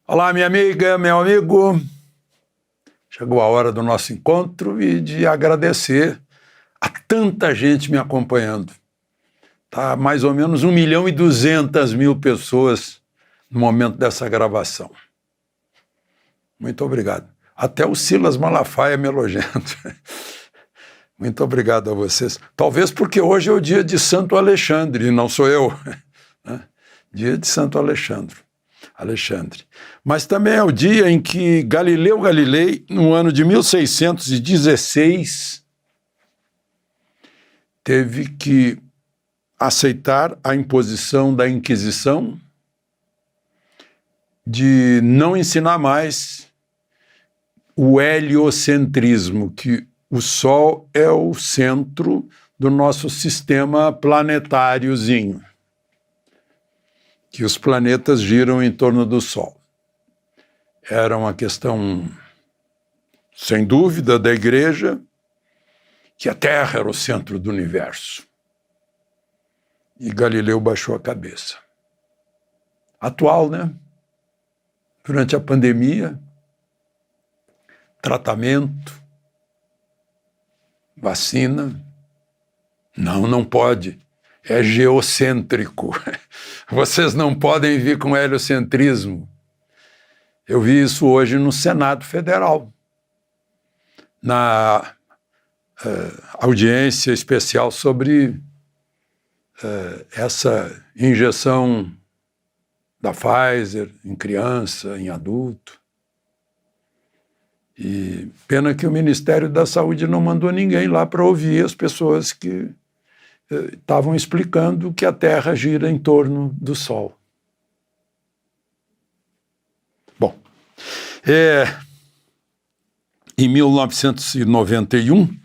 Olá, minha amiga, meu amigo. Chegou a hora do nosso encontro e de agradecer a tanta gente me acompanhando. Tá mais ou menos 1.200.000 pessoas no momento dessa gravação. Muito obrigado. Até o Silas Malafaia me elogiando. Muito obrigado a vocês. Talvez porque hoje é o dia de Santo Alexandre, e não sou eu. Dia de Santo Alexandre. Mas também é o dia em que Galileu Galilei, no ano de 1616, teve que aceitar a imposição da Inquisição de não ensinar mais o heliocentrismo, que o Sol é o centro do nosso sistema planetáriozinho, que os planetas giram em torno do Sol. Era uma questão, sem dúvida, da Igreja, que a Terra era o centro do universo. E Galileu baixou a cabeça. Atual, né? Durante a pandemia, tratamento, vacina. Não pode. É geocêntrico. Vocês não podem vir com heliocentrismo. Eu vi isso hoje no Senado Federal, na audiência especial sobre essa injeção da Pfizer em criança, em adulto. E pena que o Ministério da Saúde não mandou ninguém lá para ouvir as pessoas que estavam explicando que a Terra gira em torno do Sol. Bom, em 1991,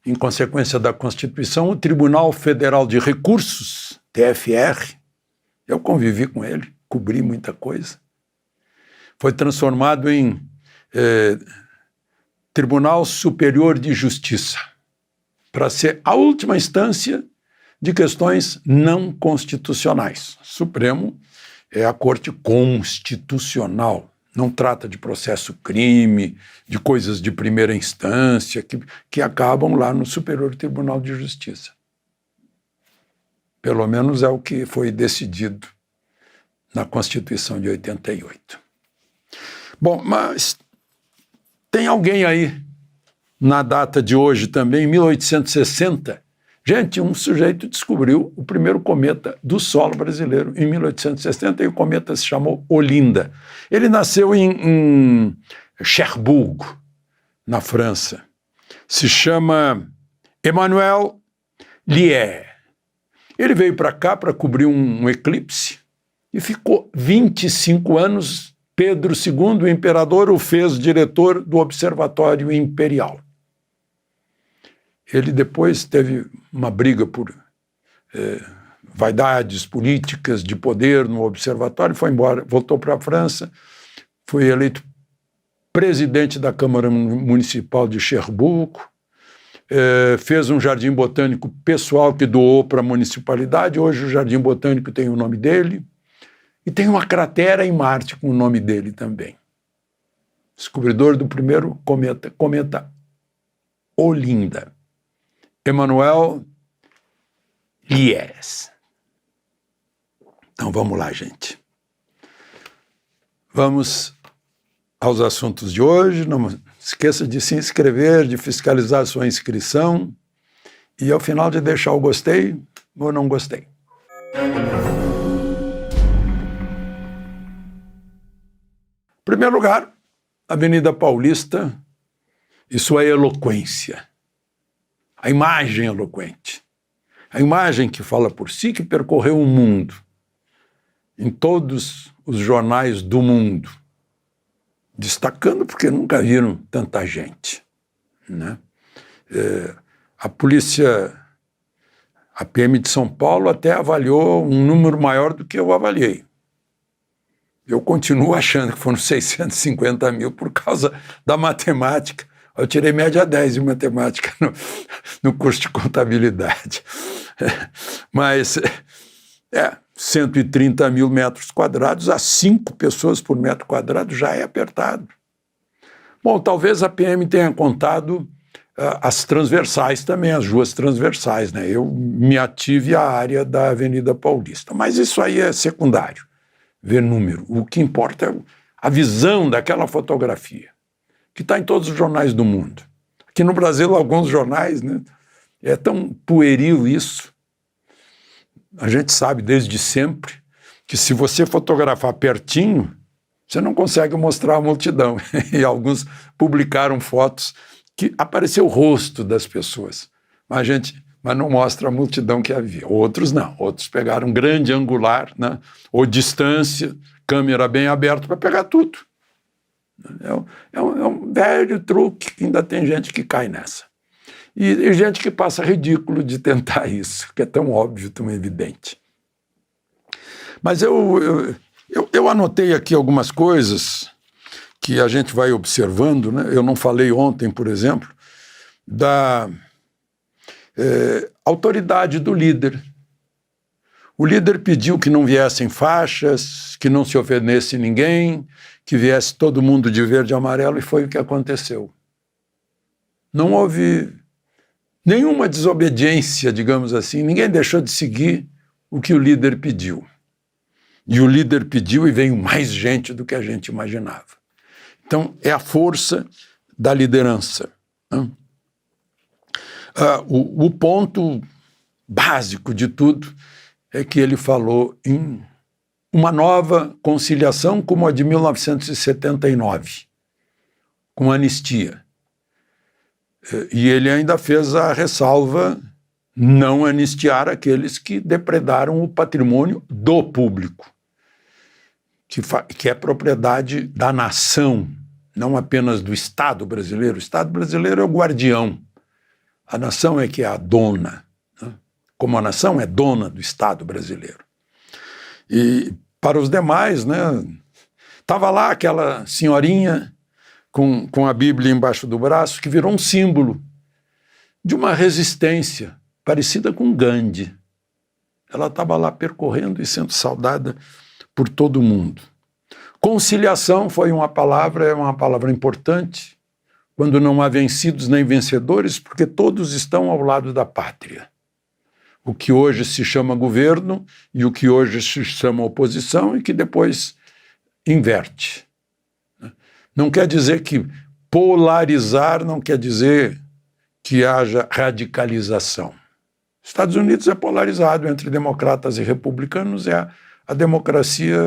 em consequência da Constituição, o Tribunal Federal de Recursos, TFR, eu convivi com ele, cobri muita coisa, foi transformado em Tribunal Superior de Justiça, para ser a última instância de questões não constitucionais. O Supremo é a Corte Constitucional, não trata de processo-crime, de coisas de primeira instância, que acabam lá no Superior Tribunal de Justiça. Pelo menos é o que foi decidido na Constituição de 88. Bom, mas tem alguém aí, na data de hoje também, em 1860, gente, um sujeito descobriu o primeiro cometa do solo brasileiro em 1860 e o cometa se chamou Olinda. Ele nasceu em Cherbourg, na França. Se chama Emmanuel Lier. Ele veio para cá para cobrir um eclipse e ficou 25 anos. Pedro II, o imperador, o fez diretor do Observatório Imperial. Ele depois teve uma briga por vaidades políticas, de poder no observatório, foi embora, voltou para a França, foi eleito presidente da Câmara Municipal de Cherbourg, fez um jardim botânico pessoal que doou para a municipalidade, hoje o jardim botânico tem o nome dele, e tem uma cratera em Marte com o nome dele também. Descobridor do primeiro cometa Olinda. Emmanuel Lier. Então vamos lá, gente. Vamos aos assuntos de hoje. Não esqueça de se inscrever, de fiscalizar a sua inscrição e ao final de deixar o gostei ou não gostei. Em primeiro lugar, Avenida Paulista e sua eloquência. A imagem eloquente. A imagem que fala por si, que percorreu o mundo. Em todos os jornais do mundo. Destacando porque nunca viram tanta gente, né? A polícia, a PM de São Paulo até avaliou um número maior do que eu avaliei. Eu continuo achando que foram 650 mil por causa da matemática. Eu tirei média 10 em matemática no curso de contabilidade. Mas 130 mil metros quadrados a 5 pessoas por metro quadrado já é apertado. Bom, talvez a PM tenha contado as transversais também, as ruas transversais, né? Eu me ative à área da Avenida Paulista, mas isso aí é secundário, ver número. O que importa é a visão daquela fotografia, que está em todos os jornais do mundo. Aqui no Brasil, alguns jornais, né? É tão pueril isso. A gente sabe desde sempre que se você fotografar pertinho, você não consegue mostrar a multidão. E alguns publicaram fotos que apareceu o rosto das pessoas, mas não mostra a multidão que havia. Outros não, outros pegaram grande angular, né, ou distância, câmera bem aberta para pegar tudo. É um velho truque, que ainda tem gente que cai nessa. E gente que passa ridículo de tentar isso, que é tão óbvio, tão evidente. Mas eu anotei aqui algumas coisas que a gente vai observando, né? Eu não falei ontem, por exemplo, da autoridade do líder. O líder pediu que não viessem faixas, que não se ofendesse ninguém, que viesse todo mundo de verde e amarelo, e foi o que aconteceu. Não houve nenhuma desobediência, digamos assim, ninguém deixou de seguir o que o líder pediu. E o líder pediu e veio mais gente do que a gente imaginava. Então, é a força da liderança. Né? O ponto básico de tudo é que ele falou em uma nova conciliação como a de 1979, com anistia. E ele ainda fez a ressalva não anistiar aqueles que depredaram o patrimônio do público, que é propriedade da nação, não apenas do Estado brasileiro. O Estado brasileiro é o guardião, a nação é que é a dona, né? Como a nação é dona do Estado brasileiro. E para os demais, né, estava lá aquela senhorinha com a Bíblia embaixo do braço, que virou um símbolo de uma resistência parecida com Gandhi. Ela estava lá percorrendo e sendo saudada por todo mundo. Conciliação é uma palavra importante, quando não há vencidos nem vencedores, porque todos estão ao lado da pátria. O que hoje se chama governo e o que hoje se chama oposição e que depois inverte. Não quer dizer que polarizar não quer dizer que haja radicalização. Estados Unidos é polarizado entre democratas e republicanos, é a democracia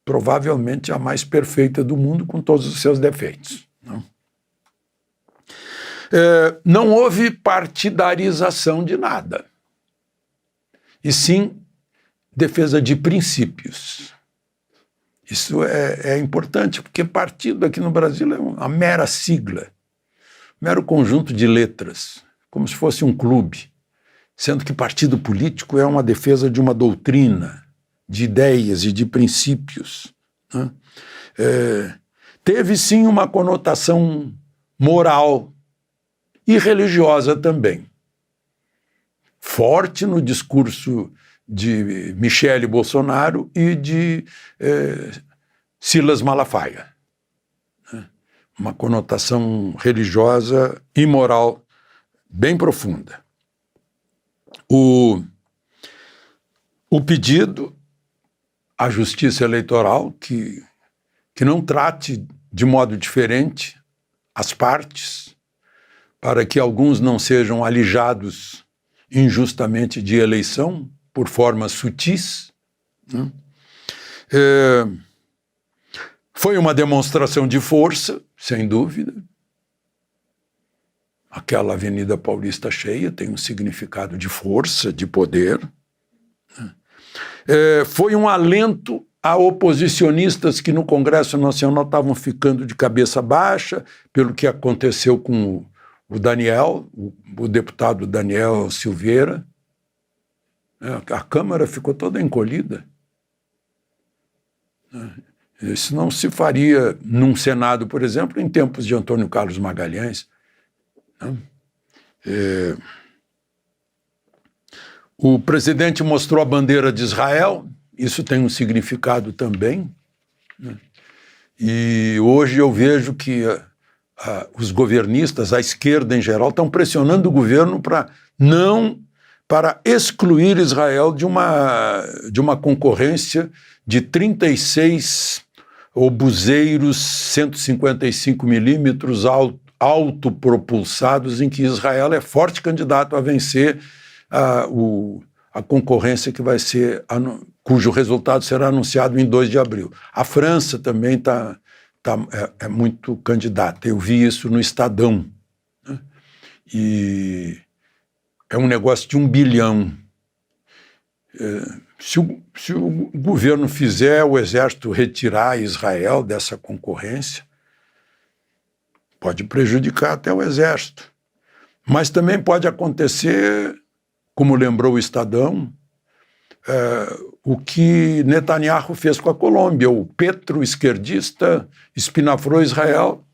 provavelmente a mais perfeita do mundo, com todos os seus defeitos. Não houve partidarização de nada, e sim defesa de princípios. Isso é importante, porque partido aqui no Brasil é uma mera sigla, um mero conjunto de letras, como se fosse um clube, sendo que partido político é uma defesa de uma doutrina, de ideias e de princípios. Né? Teve sim uma conotação moral e religiosa também, forte no discurso de Michele Bolsonaro e de Silas Malafaia. Né? Uma conotação religiosa e moral bem profunda. O pedido à Justiça Eleitoral que não trate de modo diferente as partes, para que alguns não sejam alijados injustamente de eleição por formas sutis. Né? Foi uma demonstração de força, sem dúvida. Aquela Avenida Paulista cheia tem um significado de força, de poder. Foi um alento a oposicionistas que no Congresso Nacional estavam ficando de cabeça baixa pelo que aconteceu com o Daniel, o deputado Daniel Silveira. A Câmara ficou toda encolhida. Isso não se faria num Senado, por exemplo, em tempos de Antônio Carlos Magalhães. O presidente mostrou a bandeira de Israel, isso tem um significado também, né? E hoje eu vejo que os governistas, a esquerda em geral, estão pressionando o governo para excluir Israel de uma concorrência de 36 obuseiros 155 milímetros autopropulsados, em que Israel é forte candidato a vencer a concorrência que vai ser, cujo resultado será anunciado em 2 de abril. A França também é muito candidata. Eu vi isso no Estadão, né? E é um negócio de 1 bilhão. Se o governo fizer o exército retirar Israel dessa concorrência, pode prejudicar até o exército. Mas também pode acontecer, como lembrou o Estadão, o que Netanyahu fez com a Colômbia. O petro-esquerdista espinafrou Israel,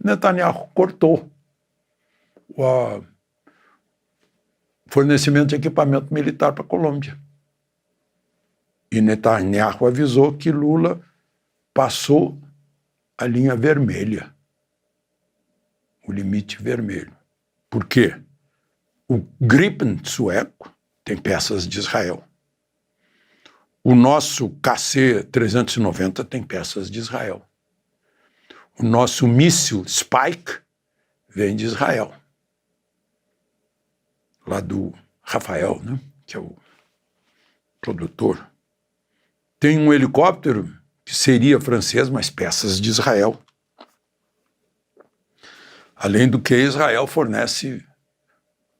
Netanyahu cortou o fornecimento de equipamento militar para a Colômbia. E Netanyahu avisou que Lula passou a linha vermelha, o limite vermelho. Por quê? O Gripen sueco tem peças de Israel. O nosso KC-390 tem peças de Israel. O nosso míssil Spike vem de Israel. Lá do Rafael, né, que é o produtor. Tem um helicóptero que seria francês, mas peças de Israel. Além do que, Israel fornece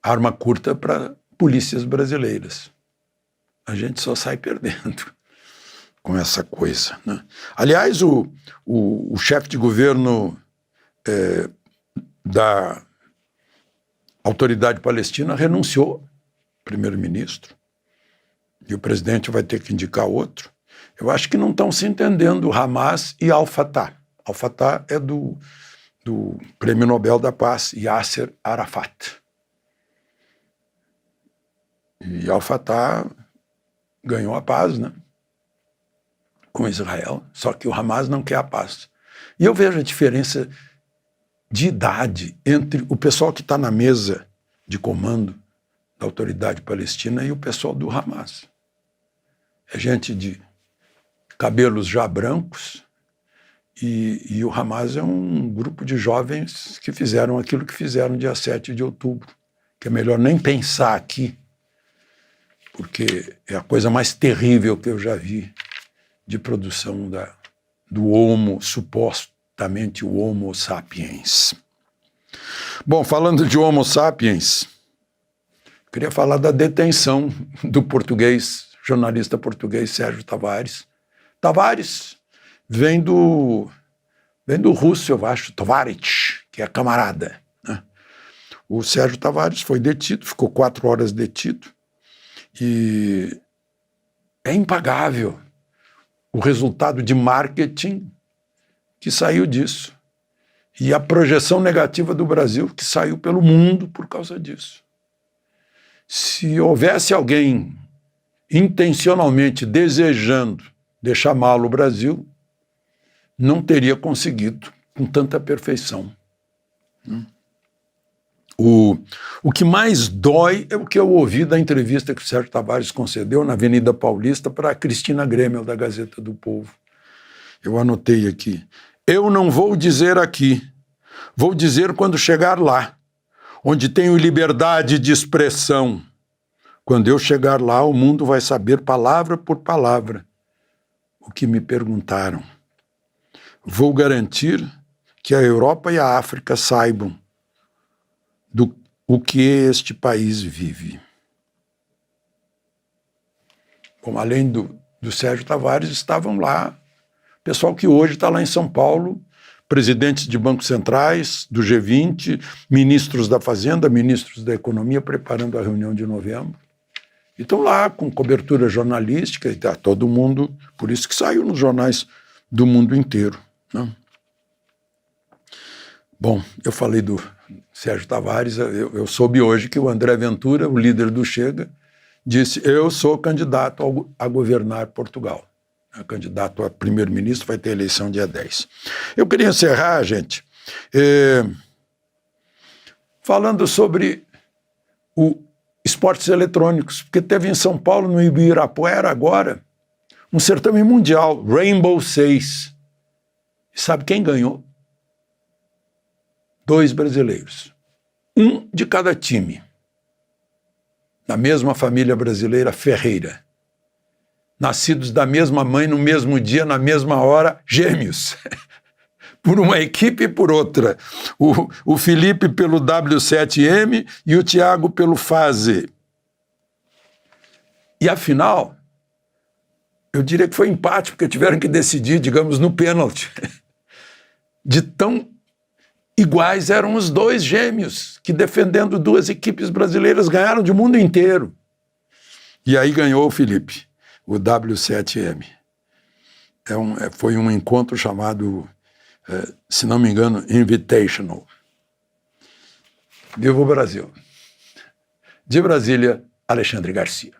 arma curta para polícias brasileiras. A gente só sai perdendo com essa coisa, né? Aliás, o chefe de governo da Autoridade Palestina renunciou, primeiro-ministro, e o presidente vai ter que indicar outro. Eu acho que não estão se entendendo Hamas e Al-Fatah. Al-Fatah é do Prêmio Nobel da Paz, Yasser Arafat. E Al-Fatah ganhou a paz, né, com Israel, só que o Hamas não quer a paz. E eu vejo a diferença de idade entre o pessoal que está na mesa de comando da Autoridade Palestina e o pessoal do Hamas. É gente de cabelos já brancos, e o Hamas é um grupo de jovens que fizeram aquilo que fizeram dia 7 de outubro, que é melhor nem pensar aqui, porque é a coisa mais terrível que eu já vi de produção do Homo, supostamente o Homo sapiens. Bom, falando de Homo sapiens, queria falar da detenção do jornalista português Sérgio Tavares. Tavares vem do russo, eu acho, Tovarich, que é camarada, né? O Sérgio Tavares foi detido, ficou 4 horas detido, e é impagável o resultado de marketing que saiu disso. E a projeção negativa do Brasil que saiu pelo mundo por causa disso. Se houvesse alguém intencionalmente desejando deixar mal o Brasil, não teria conseguido com tanta perfeição. O que mais dói é o que eu ouvi da entrevista que o Sérgio Tavares concedeu na Avenida Paulista para a Cristina Grêmel, da Gazeta do Povo. Eu anotei aqui. Eu não vou dizer aqui, vou dizer quando chegar lá, onde tenho liberdade de expressão. Quando eu chegar lá, o mundo vai saber palavra por palavra o que me perguntaram. Vou garantir que a Europa e a África saibam o que este país vive. Bom, além do Sérgio Tavares, estavam lá pessoal que hoje está lá em São Paulo, presidentes de bancos centrais, do G20, ministros da Fazenda, ministros da Economia, preparando a reunião de novembro. E estão lá com cobertura jornalística, e tá todo mundo, por isso que saiu nos jornais do mundo inteiro, né? Bom, eu falei do Sérgio Tavares, eu soube hoje que o André Ventura, o líder do Chega, disse: eu sou candidato a governar Portugal. Candidato a primeiro-ministro, vai ter eleição dia 10. Eu queria encerrar, gente, falando sobre o esportes eletrônicos, porque teve em São Paulo, no Ibirapuera, agora, um certame mundial, Rainbow 6. E sabe quem ganhou? 2 brasileiros. Um de cada time. Da mesma família brasileira Ferreira. Nascidos da mesma mãe, no mesmo dia, na mesma hora, gêmeos. Por uma equipe e por outra. O Felipe pelo W7M e o Thiago pelo FASE. E afinal, eu diria que foi empate, porque tiveram que decidir, digamos, no pênalti. De tão iguais eram os 2 gêmeos, que defendendo 2 equipes brasileiras ganharam de mundo inteiro. E aí ganhou o Felipe, o W7M. Foi um encontro chamado, se não me engano, Invitational. Viva o Brasil! De Brasília, Alexandre Garcia.